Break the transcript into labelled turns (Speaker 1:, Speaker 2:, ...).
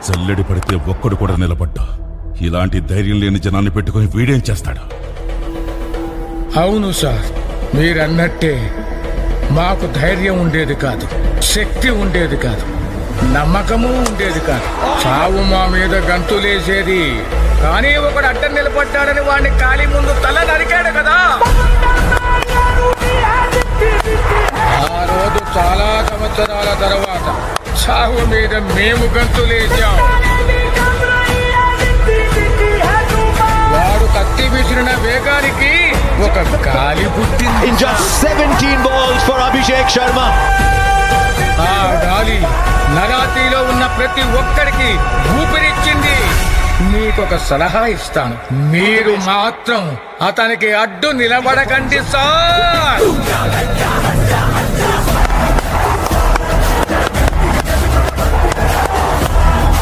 Speaker 1: జల్లెడి పడితే ఒక్కడు కూడా నిలబడ్డా. ఇలాంటి ధైర్యం లేని జనాన్ని పెట్టుకుని వీడేం చేస్తాడు?
Speaker 2: అవును సార్, మీరన్నట్టే మాకు ధైర్యం ఉండేది కాదు, శక్తి ఉండేది కాదు, నమ్మకము ఉండేది కాదు. చావు మా మీద గంతులేసేది. కానీ ఒకడు అడ్డం నిలబడ్డాడని వాడిని కాలి ముందు తల నరికాడు కదా. ఆ రోజు చాలా సంవత్సరాల తర్వాత చావు మీద మేము గంతులేసాం. వాడు కత్తి విసిరిన వేగానికి ఒక గాలి పుట్టింది.
Speaker 3: In just 17 balls for Abhishek Sharma.
Speaker 2: ఆ గాలి నరాతిలో ఉన్న ప్రతి ఒక్కడికి ఊపిరిచ్చింది. మీకొక సలహా ఇస్తాను, మీరు మాత్రం అతనికి అడ్డు నిలబడకండి సార్.